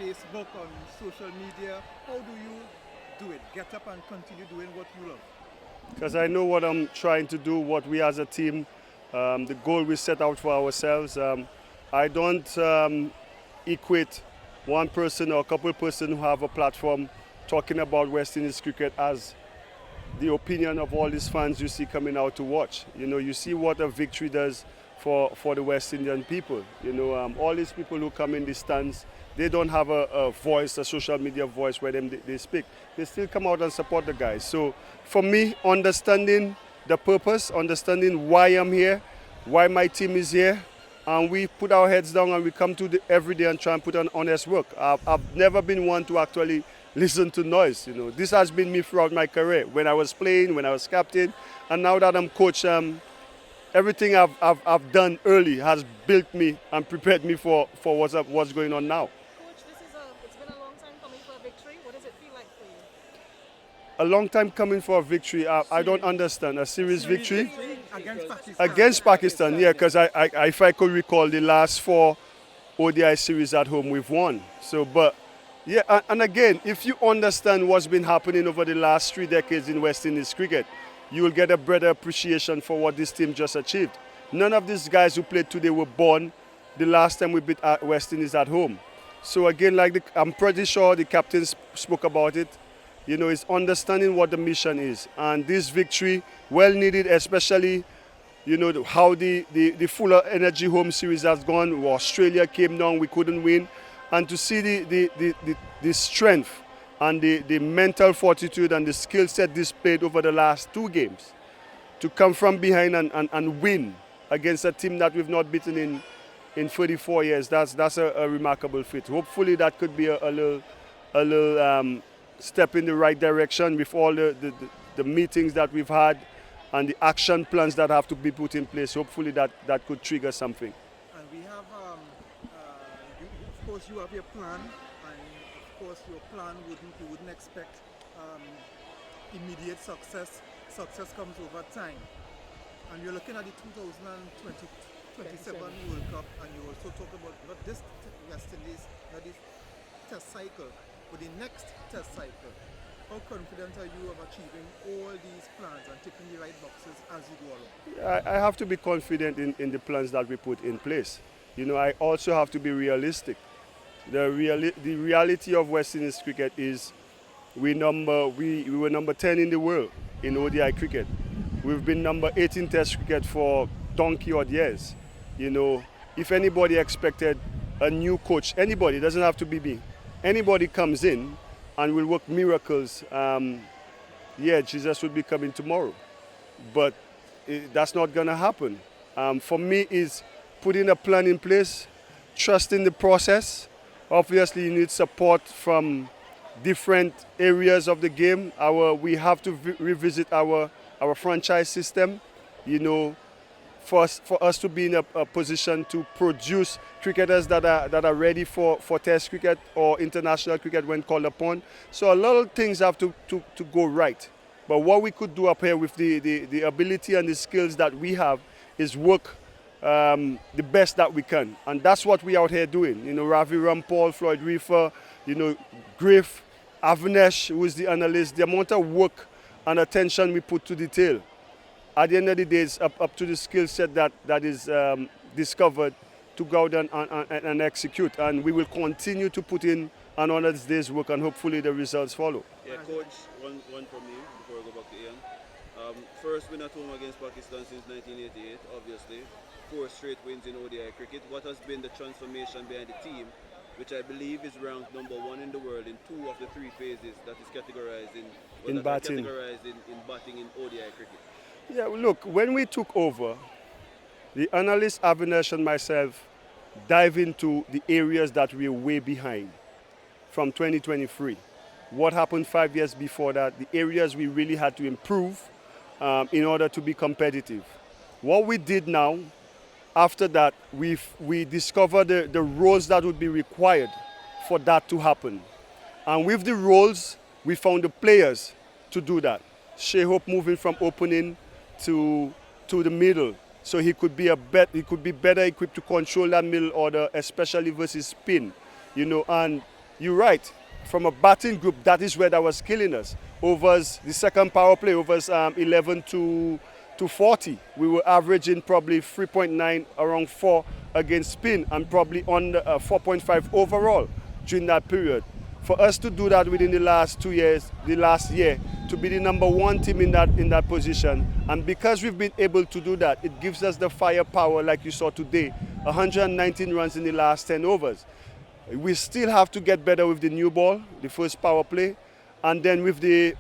Facebook, on social media. How do you do it? Get up and continue doing what you love. Because I know what I'm trying to do, what we as a team, the goal we set out for ourselves. I don't equate one person or a couple person who have a platform talking about West Indies cricket as the opinion of all these fans you see coming out to watch. You know, you see what a victory does for the West Indian people. You know, all these people who come in the stands, they don't have a voice, a social media voice where they speak. They still come out and support the guys. So for me, understanding the purpose, understanding why I'm here, why my team is here, and we put our heads down and we come to every day and try and put on honest work. I've never been one to actually listen to noise. You know, this has been me throughout my career. When I was playing, when I was captain, and now that I'm coach, everything I've done early has built me and prepared me for what's going on now. Coach, it's been a long time coming for a victory. What does it feel like for you? A long time coming for a victory. I don't understand. A series victory Against Pakistan. against Pakistan. Yeah, because if I could recall the last 4 ODI series at home, we've won. So, but yeah, and again, if you understand what's been happening over the last 3 decades in West Indies cricket, you will get a better appreciation for what this team just achieved. None of these guys who played today were born the last time we beat West Indies at home. So again, I'm pretty sure the captains spoke about it. You know, it's understanding what the mission is. And this victory, well needed, especially, you know, how the fuller energy home series has gone. Australia came down, we couldn't win. And to see the strength and the mental fortitude and the skill set displayed over the last 2 games, to come from behind and win against a team that we've not beaten in 34 years, that's a remarkable feat. Hopefully that could be a little step in the right direction with all the meetings that we've had and the action plans that have to be put in place. Hopefully that could trigger something. And we have, of course, you have your plan, and of course, your plan you wouldn't expect immediate success. Success comes over time. And you're looking at the 2027 World Cup, and you also talk about not this West Indies, not this test cycle, but the next test cycle. How confident are you of achieving all these plans and ticking the right boxes as you go along? I have to be confident in the plans that we put in place. You know, I also have to be realistic. The reality of West Indies cricket is we were number 10 in the world in ODI cricket. We've been number 8 in Test cricket for donkey odd years. You know, if anybody expected a new coach, anybody, it doesn't have to be me, anybody comes in and will work miracles, Jesus would be coming tomorrow. But that's not going to happen. For me, is putting a plan in place, trusting the process. Obviously, you need support from different areas of the game. We have to revisit our franchise system, you know, for us to be in a position to produce cricketers that are ready for Test cricket or international cricket when called upon. So a lot of things have to go right. But what we could do up here with the ability and the skills that we have is work the best that we can. And that's what we out here doing. You know, Ravi Rampal, Floyd Reefer, you know, Griff, Avnesh, who is the analyst, the amount of work and attention we put to detail. At the end of the day, it's up to the skill set that is discovered to go out and execute. And we will continue to put in an honest day's work, and hopefully the results follow. Yeah, coach, one from you before I go back to Ian. First win at home against Pakistan since 1988, obviously. 4 straight wins in ODI cricket. What has been the transformation behind the team, which I believe is ranked number 1 in the world in 2 of the 3 phases that is categorized in batting in ODI cricket? Yeah, look, when we took over, the analyst Avinash and myself dive into the areas that we were way behind from 2023. What happened 5 years before that, the areas we really had to improve in order to be competitive. What we did now, after that, we discovered the roles that would be required for that to happen. And with the roles, we found the players to do that. Shea Hope moving from opening to the middle, so he could be better equipped to control that middle order, especially versus spin, you know. And you're right. From a batting group, that is where that was killing us. Overs, the second power play, overs 11 to 40. We were averaging probably 3.9, around 4 against spin, and probably on 4.5 overall during that period. For us to do that within the last 2 years, the last year, to be the number one team in that position, and because we've been able to do that, it gives us the firepower like you saw today, 119 runs in the last 10 overs. We still have to get better with the new ball, the first power play, and then with the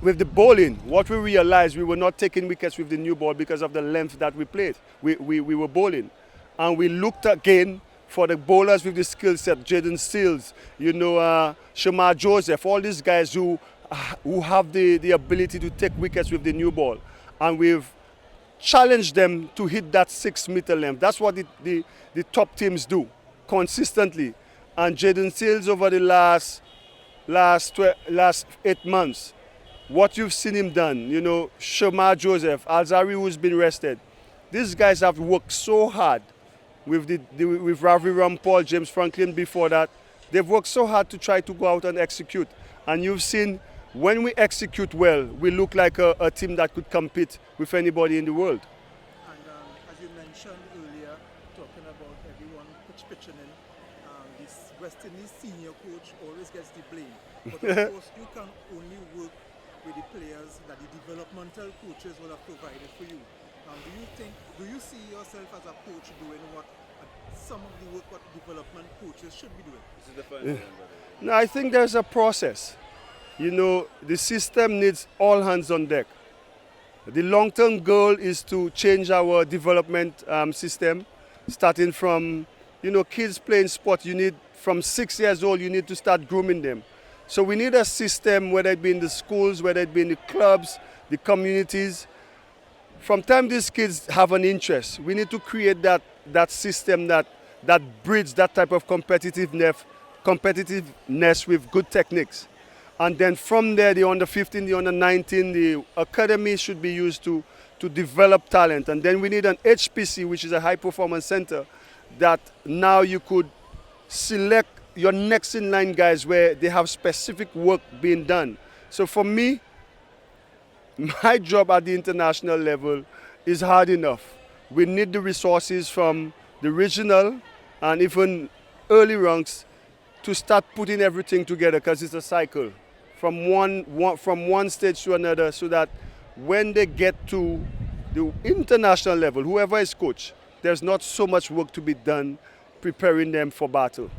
bowling. What we realized, we were not taking wickets with the new ball because of the length that we played. We were bowling, and we looked again for the bowlers with the skill set, Jaden Seals, Shamar Joseph, all these guys who have the ability to take wickets with the new ball, and we've challenged them to hit that 6-meter length. That's what the top teams do consistently. And Jaden Seals over the last 8 months, what you've seen him done, Shamar Joseph, Alzari who's been rested, these guys have worked so hard with Ravi Rampal, James Franklin before that. They've worked so hard to try to go out and execute. And you've seen when we execute well, we look like a team that could compete with anybody in the world. And as you mentioned earlier, talking about everyone pitching in, this West Indies senior coach always gets the blame. But of course, you can only work with the players that the developmental coaches will have provided for you. Do you see yourself as a coach doing what some of the work what development coaches should be doing? This is the final one, brother. No, I think there's a process. The system needs all hands on deck. The long-term goal is to change our development system, starting from, kids playing sport. From 6 years old, you need to start grooming them. So we need a system, whether it be in the schools, whether it be in the clubs, the communities. From time these kids have an interest, we need to create that system that breeds that type of competitiveness with good techniques. And then from there, the under 15, the under 19, the academy should be used to develop talent. And then we need an HPC, which is a high performance center, that now you could select your next in line guys where they have specific work being done. So for me, my job at the international level is hard enough. We need the resources from the regional and even early ranks to start putting everything together, because it's a cycle from one stage to another, so that when they get to the international level, whoever is coach, there's not so much work to be done preparing them for battle.